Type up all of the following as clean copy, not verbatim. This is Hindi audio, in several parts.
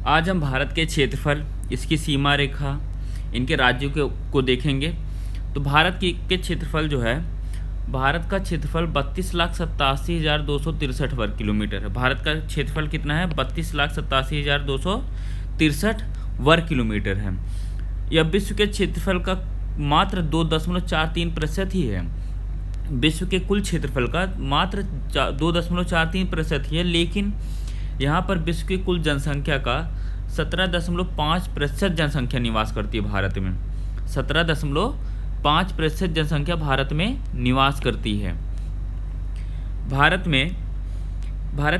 आज हम भारत के क्षेत्रफल, इसकी सीमा रेखा, इनके राज्यों को देखेंगे। तो भारत के क्षेत्रफल जो है, भारत का क्षेत्रफल 32,87,263 वर्ग किलोमीटर है। भारत का क्षेत्रफल कितना है? 32,87,263 वर्ग किलोमीटर है। यह विश्व के क्षेत्रफल का मात्र 2.43% ही है। विश्व के कुल क्षेत्रफल का मात्र 2.43% ही है, लेकिन यहाँ पर विश्व की कुल जनसंख्या का 17.5% जनसंख्या निवास करती है भारत में। 17.5% जनसंख्या भारत में निवास करती है। भारत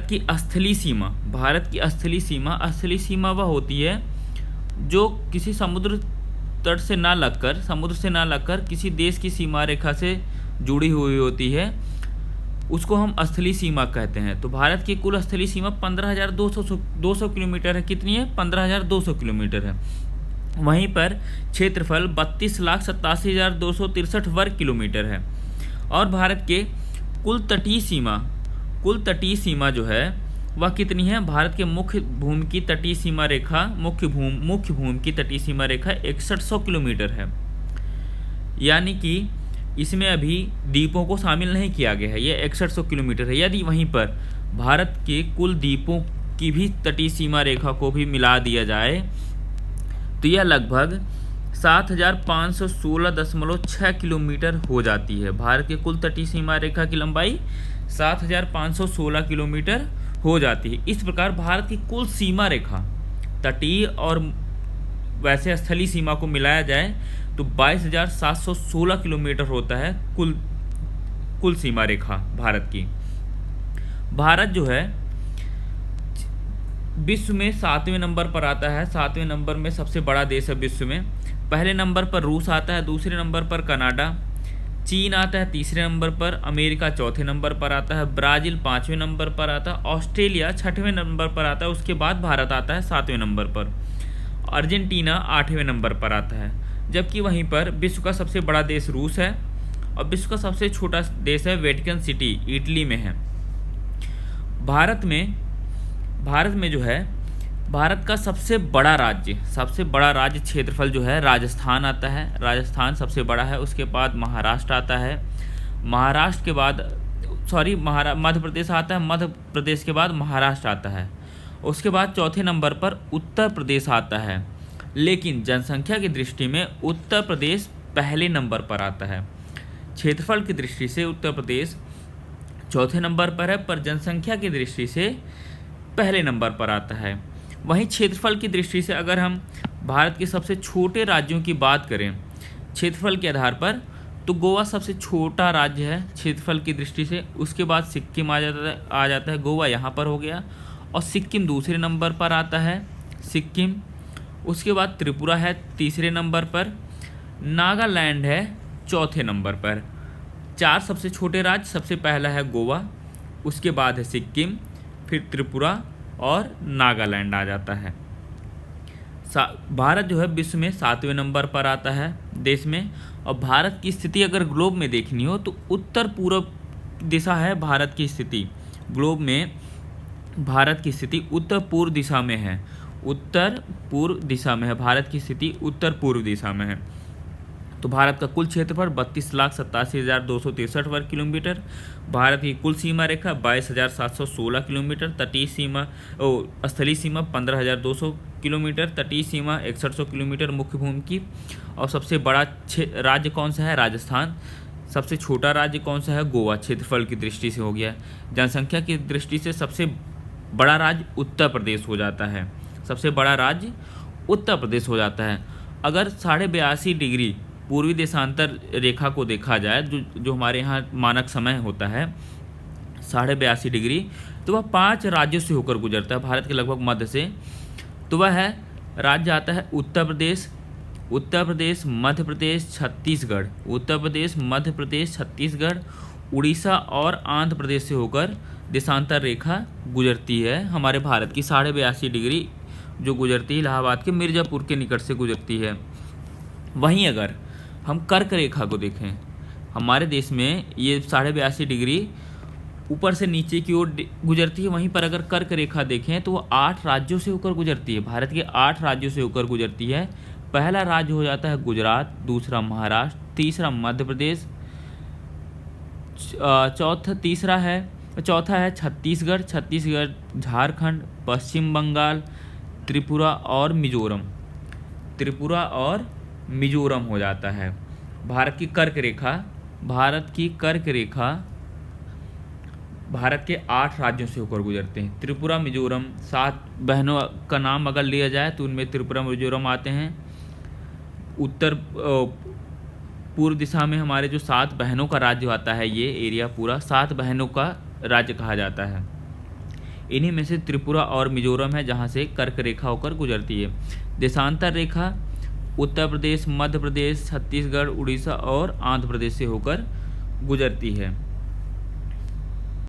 की स्थलीय सीमा वह होती है जो किसी समुद्र से ना लगकर किसी देश की सीमा रेखा से जुड़ी हुई होती है, उसको हम स्थलीय सीमा कहते हैं। तो भारत की कुल स्थलीय सीमा 15,200 किलोमीटर है। कितनी है? 15,200 किलोमीटर है। वहीं पर क्षेत्रफल 32,87,263 वर्ग किलोमीटर है। और भारत के कुल तटीय सीमा जो है वह कितनी है? भारत के मुख्य भूमि की तटीय सीमा रेखा 6100 किलोमीटर है। यानी कि इसमें अभी द्वीपों को शामिल नहीं किया गया है, ये 6100 किलोमीटर है। यदि वहीं पर भारत के कुल द्वीपों की भी तटीय सीमा रेखा को भी मिला दिया जाए तो यह लगभग 7,516.6 किलोमीटर हो जाती है। भारत के कुल तटीय सीमा रेखा की लंबाई 7,516 किलोमीटर हो जाती है। इस प्रकार भारत की कुल सीमा रेखा, तटीय और वैसे स्थलीय सीमा को मिलाया जाए तो 22,716 किलोमीटर होता है कुल सीमा रेखा भारत की। भारत जो है विश्व में 7वें नंबर पर आता है। 7वें नंबर में सबसे बड़ा देश है विश्व में। पहले नंबर पर रूस आता है, दूसरे नंबर पर कनाडा, चीन आता है तीसरे नंबर पर, अमेरिका चौथे नंबर पर आता है, ब्राज़ील 5वें नंबर पर आता है, ऑस्ट्रेलिया 6वें नंबर पर आता है, उसके बाद भारत आता है 7वें नंबर पर, अर्जेंटीना 8वें नंबर पर आता है। जबकि वहीं पर विश्व का सबसे बड़ा देश रूस है और विश्व का सबसे छोटा देश है वेटिकन सिटी, इटली में है। भारत में जो है भारत का सबसे बड़ा राज्य क्षेत्रफल जो है राजस्थान आता है। राजस्थान सबसे बड़ा है। उसके बाद महाराष्ट्र आता है। महाराष्ट्र के बाद मध्य प्रदेश आता है। मध्य प्रदेश के बाद महाराष्ट्र आता है। उसके बाद चौथे नंबर पर उत्तर प्रदेश आता है। लेकिन जनसंख्या की दृष्टि में उत्तर प्रदेश पहले नंबर पर आता है। क्षेत्रफल की दृष्टि से उत्तर प्रदेश चौथे नंबर पर है, पर जनसंख्या की दृष्टि से पहले नंबर पर आता है। वहीं क्षेत्रफल की दृष्टि से अगर हम भारत के सबसे छोटे राज्यों की बात करें क्षेत्रफल के आधार पर, तो गोवा सबसे छोटा राज्य है क्षेत्रफल की दृष्टि से। उसके बाद सिक्किम आ जाता है। गोवा यहाँ पर हो गया और सिक्किम दूसरे नंबर पर आता है। सिक्किम, उसके बाद त्रिपुरा है तीसरे नंबर पर, नागालैंड है चौथे नंबर पर। 4 सबसे छोटे राज्य, सबसे पहला है गोवा, उसके बाद है सिक्किम, फिर त्रिपुरा और नागालैंड आ जाता है। भारत जो है विश्व में 7वें नंबर पर आता है देश में। और भारत की स्थिति अगर ग्लोब में देखनी हो तो उत्तर पूर्व दिशा है भारत की स्थिति। ग्लोब में भारत की स्थिति उत्तर पूर्व दिशा में है। भारत की स्थिति उत्तर पूर्व दिशा में है। तो भारत का कुल क्षेत्रफल 32,87,263 वर्ग किलोमीटर। भारत की कुल सीमा रेखा 22,716 किलोमीटर। स्थलीय सीमा 15,200 किलोमीटर। तटीय सीमा 6100 किलोमीटर मुख्य भूमि की। और सबसे बड़ा राज्य कौन सा है? राजस्थान। सबसे छोटा राज्य कौन सा है? गोवा, क्षेत्रफल की दृष्टि से हो गया। जनसंख्या की दृष्टि से सबसे बड़ा राज्य उत्तर प्रदेश हो जाता है। अगर 82.5 डिग्री पूर्वी देशांतर रेखा को देखा जाए, जो हमारे यहाँ मानक समय होता है 82.5 डिग्री, तो वह 5 राज्यों से होकर गुजरता है भारत के लगभग मध्य से। तो वह है राज्य आता है उत्तर प्रदेश, मध्य प्रदेश, छत्तीसगढ़, उड़ीसा और आंध्र प्रदेश से होकर देशांतर रेखा गुजरती है हमारे भारत की। 82.5 डिग्री जो गुजरती है इलाहाबाद के मिर्ज़ापुर के निकट से गुजरती है। वहीं अगर हम कर्क रेखा को देखें, हमारे देश में ये 82.5 डिग्री ऊपर से नीचे की ओर गुजरती है। वहीं पर अगर कर्क रेखा देखें तो वो 8 राज्यों से होकर गुजरती है, भारत के 8 राज्यों से होकर गुजरती है। पहला राज्य हो जाता है गुजरात, दूसरा महाराष्ट्र, तीसरा मध्य प्रदेश, चौथा है छत्तीसगढ़, झारखंड, पश्चिम बंगाल, त्रिपुरा और मिजोरम हो जाता है। भारत की कर्क रेखा भारत के 8 राज्यों से होकर गुजरते हैं। त्रिपुरा मिजोरम, 7 बहनों का नाम अगर लिया जाए तो उनमें त्रिपुरा मिजोरम आते हैं। उत्तर पूर्व दिशा में हमारे जो 7 बहनों का राज्य आता है, ये एरिया पूरा 7 बहनों का राज्य कहा जाता है। इन्हीं में से त्रिपुरा और मिजोरम है जहाँ से कर्क रेखा होकर गुजरती है। देशांतर रेखा उत्तर प्रदेश, मध्य प्रदेश, छत्तीसगढ़, उड़ीसा और आंध्र प्रदेश से होकर गुजरती है।